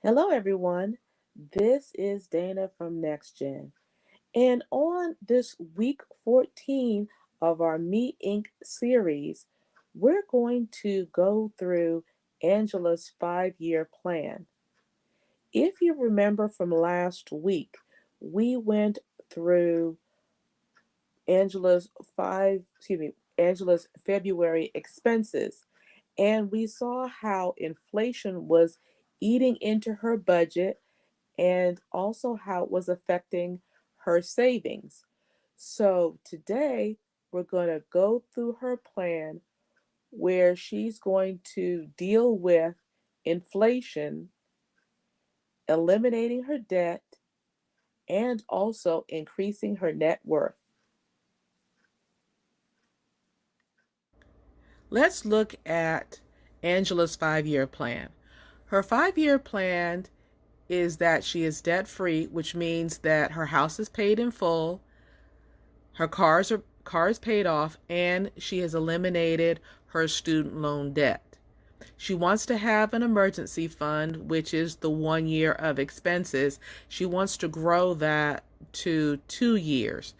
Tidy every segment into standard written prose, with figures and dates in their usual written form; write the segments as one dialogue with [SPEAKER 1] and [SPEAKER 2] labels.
[SPEAKER 1] Hello, everyone. This is Dana from NexGen. And on this week 14 of our Me Inc. series, we're going to go through Angela's 5-year plan. If you remember from last week, we went through Angela's Angela's February expenses, and we saw how inflation was eating into her budget and also how it was affecting her savings. So today we're going to go through her plan where she's going to deal with inflation, eliminating her debt, and also increasing her net worth. Let's look at Angela's 5-year plan. Her 5-year plan is that she is debt free, which means that her house is paid in full, her cars paid off, and she has eliminated her student loan debt. She wants to have an emergency fund, which is the 1 year of expenses. She wants to grow that to 2 years.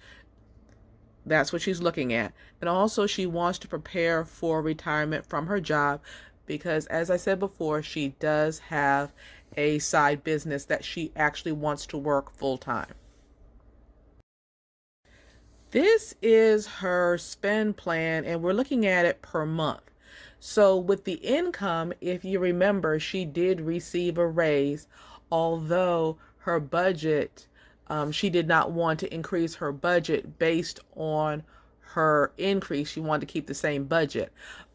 [SPEAKER 1] That's what she's looking at. And also she wants to prepare for retirement from her job because, as I said before, she does have a side business that she actually wants to work full time. This is her spend plan, and we're looking at it per month. So with the income, if you remember, she did receive a raise, although her budget, she did not want to increase her budget based on her increase. She wanted to keep the same budget.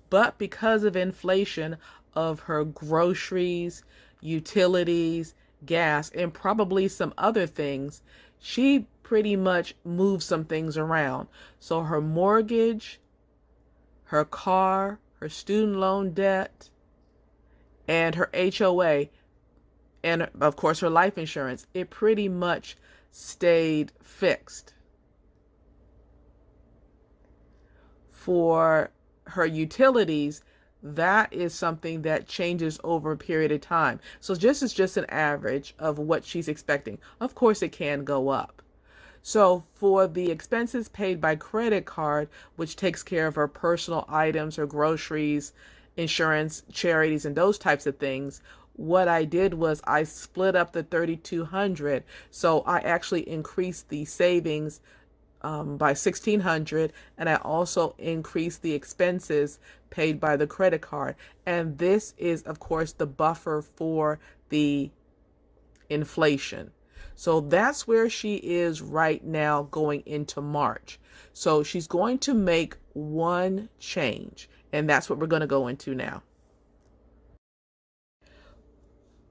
[SPEAKER 1] But because of inflation of her groceries, utilities, gas, and probably some other things, she pretty much moved some things around. So her mortgage, her car, her student loan debt, and her HOA, and of course her life insurance, it pretty much stayed fixed. For her utilities, that is something that changes over a period of time. So this is just an average of what she's expecting. Of course, it can go up. So for the expenses paid by credit card, which takes care of her personal items, her groceries, insurance, charities, and those types of things, what I did was I split up the $3,200. So I actually increased the savings by $1,600, and I also increased the expenses paid by the credit card. And this is, of course, the buffer for the inflation. So that's where she is right now going into March. So she's going to make one change, and that's what we're going to go into now.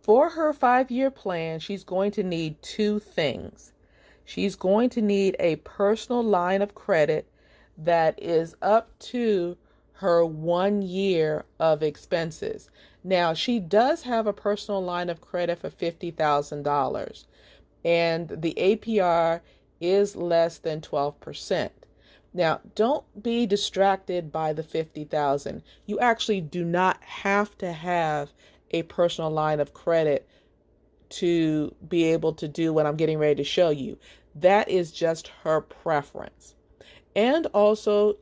[SPEAKER 1] For her 5-year plan, she's going to need two things. She's going to need a personal line of credit that is up to her 1 year of expenses. Now, she does have a personal line of credit for $50,000, and the APR is less than 12%. Now, don't be distracted by the $50,000. You actually do not have to have a personal line of credit to be able to do what I'm getting ready to show you. That is just her preference. And also,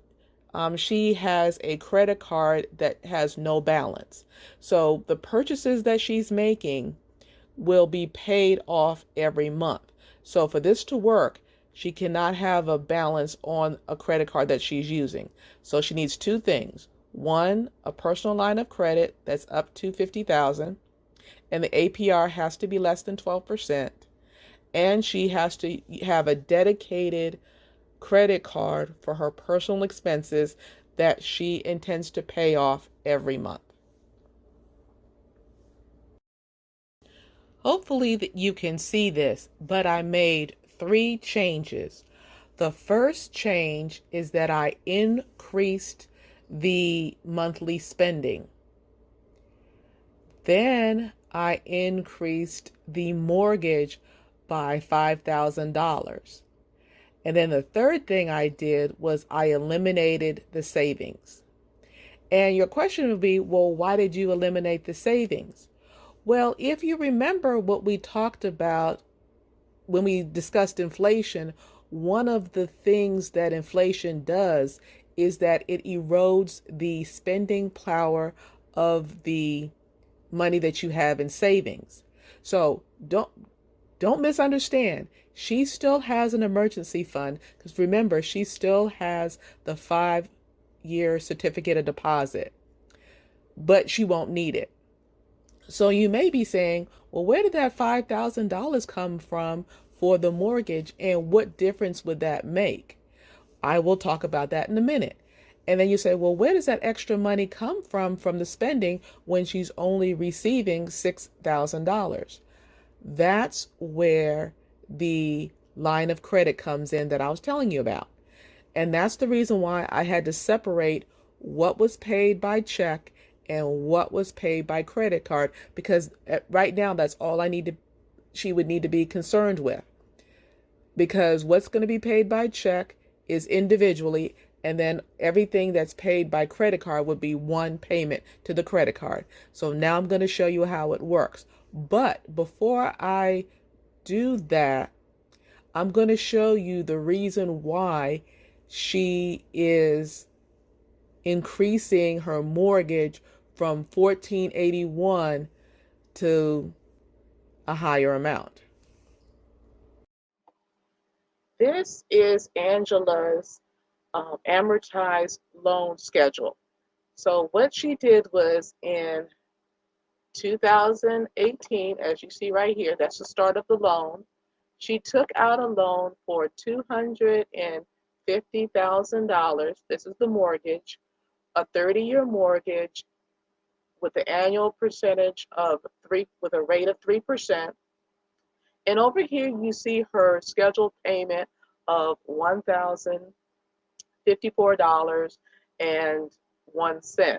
[SPEAKER 1] she has a credit card that has no balance. So the purchases that she's making will be paid off every month. So for this to work, she cannot have a balance on a credit card that she's using. So she needs two things. One, a personal line of credit that's up to $50,000, and the APR has to be less than 12%. And she has to have a dedicated credit card for her personal expenses that she intends to pay off every month. Hopefully that you can see this, but I made 3 changes. The first change is that I increased the monthly spending. Then I increased the mortgage by $5,000. And then the third thing I did was I eliminated the savings. And your question would be, well, why did you eliminate the savings? Well, if you remember what we talked about when we discussed inflation, one of the things that inflation does is that it erodes the spending power of the money that you have in savings. So don't misunderstand. She still has an emergency fund because remember, she still has the 5-year certificate of deposit, but she won't need it. So you may be saying, well, where did that $5,000 come from for the mortgage and what difference would that make? I will talk about that in a minute. And then you say, well, where does that extra money come from the spending when she's only receiving $6,000? That's where the line of credit comes in that I was telling you about. And that's the reason why I had to separate what was paid by check and what was paid by credit card, because right now that's all she would need to be concerned with. Because what's going to be paid by check is individually, and then everything that's paid by credit card would be one payment to the credit card. So now I'm going to show you how it works. But before I do that, I'm going to show you the reason why she is increasing her mortgage from 1481 to a higher amount. This is Angela's amortized loan schedule. So what she did was in 2018, as you see right here, that's the start of the loan. She took out a loan for $250,000. This is the mortgage, a 30-year mortgage with the annual percentage of with a rate of 3%. And over here you see her scheduled payment of $1,054.01.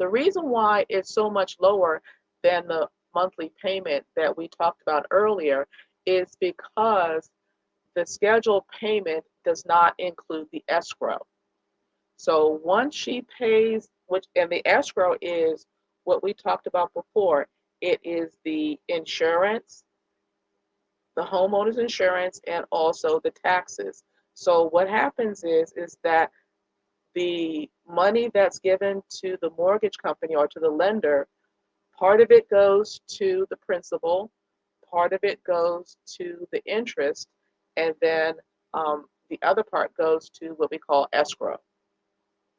[SPEAKER 1] The reason why it's so much lower than the monthly payment that we talked about earlier is because the scheduled payment does not include the escrow. So once she pays, and the escrow is what we talked about before, it is the insurance, the homeowner's insurance, and also the taxes. So what happens is that the money that's given to the mortgage company or to the lender, part of it goes to the principal, part of it goes to the interest, and then the other part goes to what we call escrow.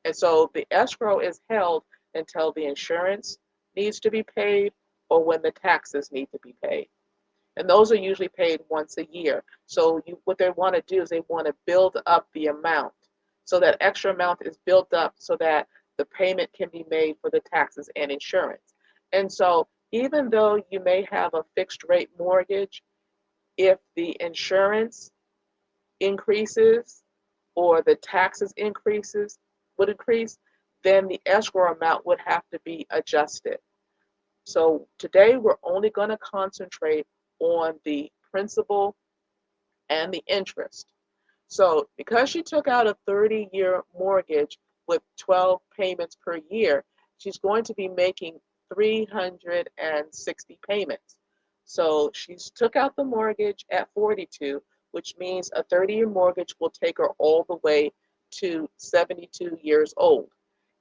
[SPEAKER 1] And so the escrow is held until the insurance needs to be paid or when the taxes need to be paid. And those are usually paid once a year. So what they want to do is they want to build up the amount. So that extra amount is built up so that the payment can be made for the taxes and insurance. And so even though you may have a fixed rate mortgage, if the insurance increases or the taxes would increase, then the escrow amount would have to be adjusted. So today we're only going to concentrate on the principal and the interest. So because she took out a 30-year mortgage with 12 payments per year, she's going to be making 360 payments. So she's took out the mortgage at 42, which means a 30-year mortgage will take her all the way to 72 years old.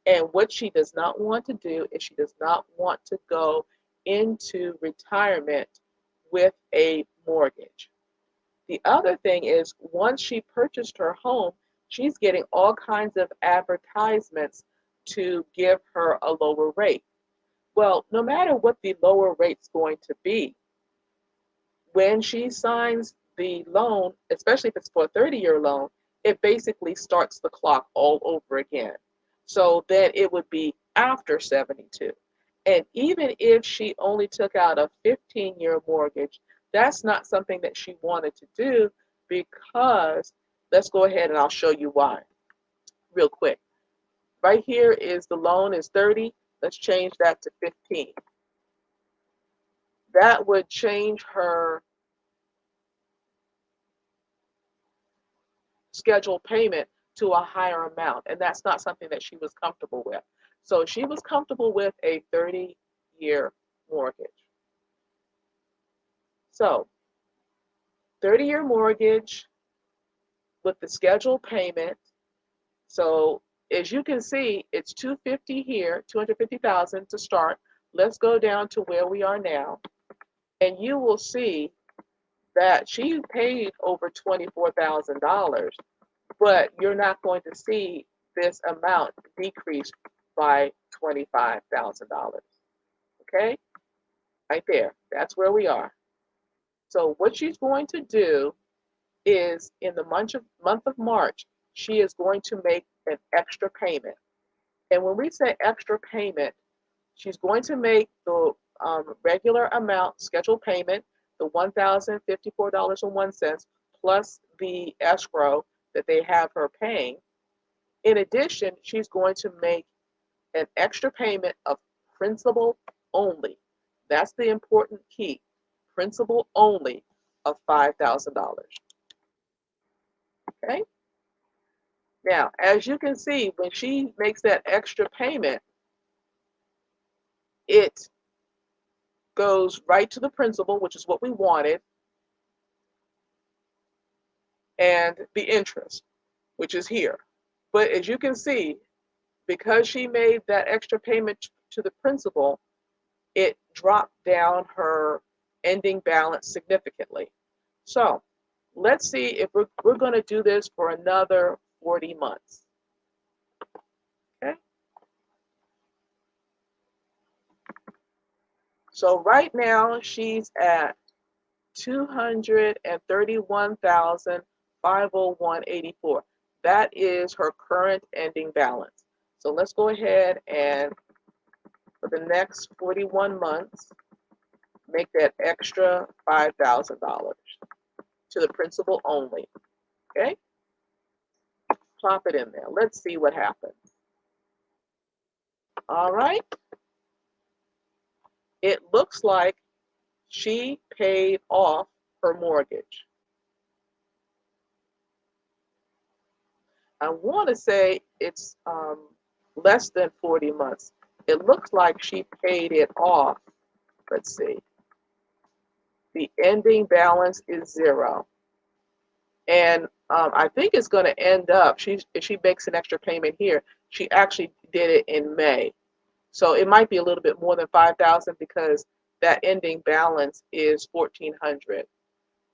[SPEAKER 1] And what she does not want to do is she does not want to go into retirement with a mortgage. The other thing is, once she purchased her home, she's getting all kinds of advertisements to give her a lower rate. Well, no matter what the lower rate's going to be, when she signs the loan, especially if it's for a 30-year loan, it basically starts the clock all over again. So then it would be after 72. And even if she only took out a 15-year mortgage, that's not something that she wanted to do because, let's go ahead and I'll show you why real quick. Right here is the loan is 30. Let's change that to 15. That would change her scheduled payment to a higher amount, and that's not something that she was comfortable with. So she was comfortable with a 30-year mortgage. So 30-year mortgage with the scheduled payment. So as you can see, it's 250 here, 250,000 to start. Let's go down to where we are now. And you will see that she paid over $24,000, but you're not going to see this amount decrease by $25,000. Okay? Right there. That's where we are. So what she's going to do is in the month of March, she is going to make an extra payment. And when we say extra payment, she's going to make the regular amount, scheduled payment, the $1,054.01, plus the escrow that they have her paying. In addition, she's going to make an extra payment of principal only. That's the important key. Principal only of $5,000. Okay? Now, as you can see, when she makes that extra payment, it goes right to the principal, which is what we wanted, and the interest, which is here. But as you can see, because she made that extra payment to the principal, it dropped down her ending balance significantly. So let's see if we're going to do this for another 40 months. Okay. So right now she's at 231,501.84. That is her current ending balance. So let's go ahead and for the next 41 months, make that extra $5,000 to the principal only. Okay? Plop it in there. Let's see what happens. All right. It looks like she paid off her mortgage. I want to say it's less than 40 months. It looks like she paid it off. Let's see. The ending balance is 0. And I think it's going to end up, if she makes an extra payment here, she actually did it in May. So it might be a little bit more than 5,000 because that ending balance is 1,400.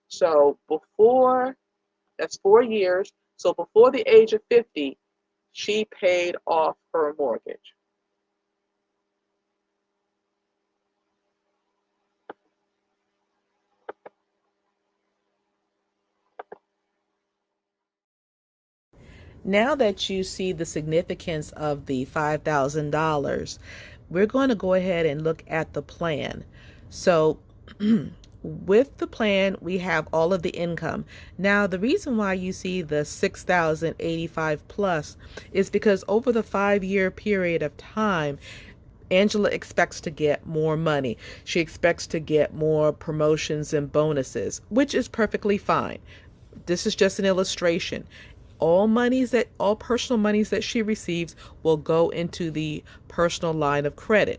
[SPEAKER 1] So that's 4 years. So before the age of 50, she paid off her mortgage. Now that you see the significance of the $5,000, we're going to go ahead and look at the plan. So with the plan, we have all of the income. Now, the reason why you see the 6,085 plus is because over the 5-year period of time, Angela expects to get more money. She expects to get more promotions and bonuses, which is perfectly fine. This is just an illustration. All personal monies that she receives will go into the personal line of credit.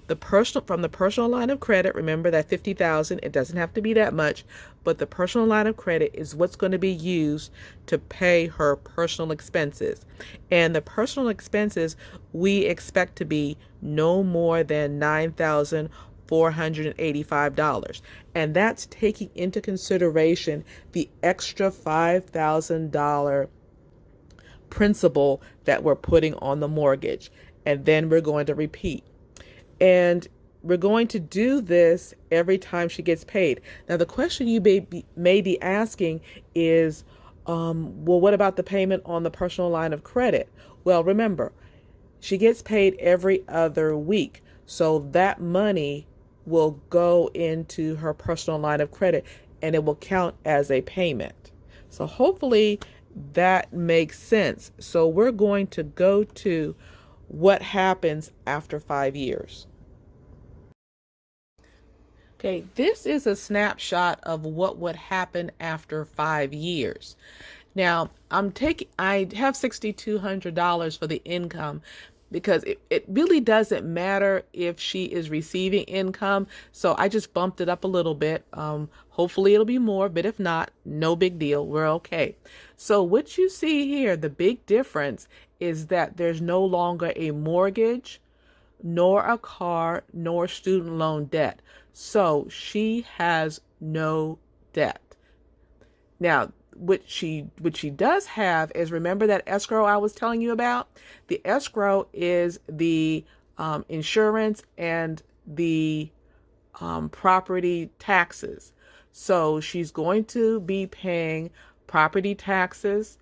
[SPEAKER 1] From the personal line of credit, remember that 50,000, it doesn't have to be that much, but the personal line of credit is what's going to be used to pay her personal expenses. And the personal expenses we expect to be no more than $9,485. And that's taking into consideration the extra $5,000 principal that we're putting on the mortgage. And then we're going to repeat. And we're going to do this every time she gets paid. Now, the question you may be asking is, well, what about the payment on the personal line of credit? Well, remember, she gets paid every other week. So that money will go into her personal line of credit and it will count as a payment. So hopefully that makes sense. So we're going to go to what happens after 5 years. Okay, this is a snapshot of what would happen after 5 years. Now, I have $6,200 for the income, because it really doesn't matter if she is receiving income. So I just bumped it up a little bit. Hopefully it'll be more, but if not, no big deal. We're okay. So what you see here, the big difference is that there's no longer a mortgage, nor a car, nor student loan debt. So she has no debt. Now, what she does have is, remember that escrow I was telling you about? The escrow is the insurance and the property taxes. So she's going to be paying property taxes,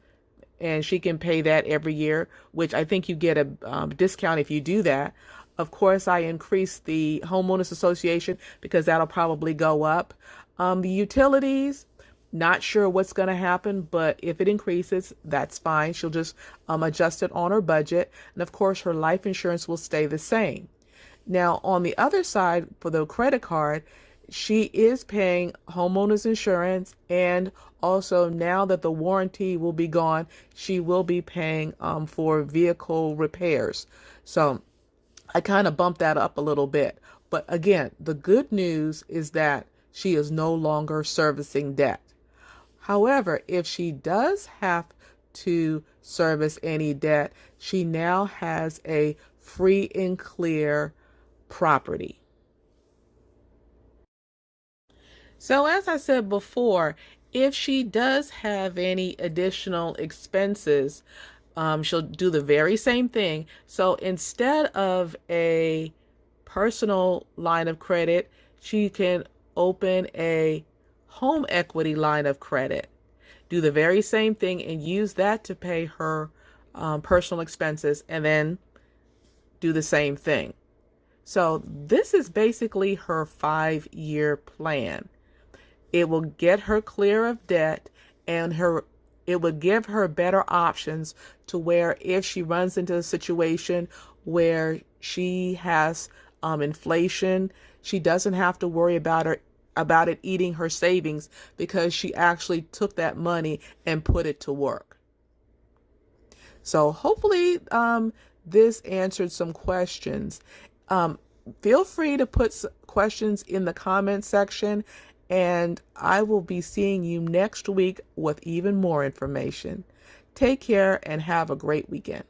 [SPEAKER 1] and she can pay that every year, which I think you get a discount if you do that. Of course, I increased the homeowners association because that'll probably go up. The utilities, not sure what's going to happen, but if it increases, that's fine. She'll just adjust it on her budget. And of course, her life insurance will stay the same. Now, on the other side, for the credit card, she is paying homeowners insurance, and also now that the warranty will be gone, she will be paying for vehicle repairs. So I kind of bumped that up a little bit. But again, the good news is that she is no longer servicing debt. However, if she does have to service any debt, she now has a free and clear property. So as I said before, if she does have any additional expenses, she'll do the very same thing. So instead of a personal line of credit, she can open a home equity line of credit, do the very same thing, and use that to pay her personal expenses, and then do the same thing. So this is basically her 5-year plan. It will get her clear of debt, and it would give her better options to where if she runs into a situation where she has inflation, she doesn't have to worry about it eating her savings, because she actually took that money and put it to work. So hopefully this answered some questions. Feel free to put questions in the comment section, and I will be seeing you next week with even more information. Take care and have a great weekend.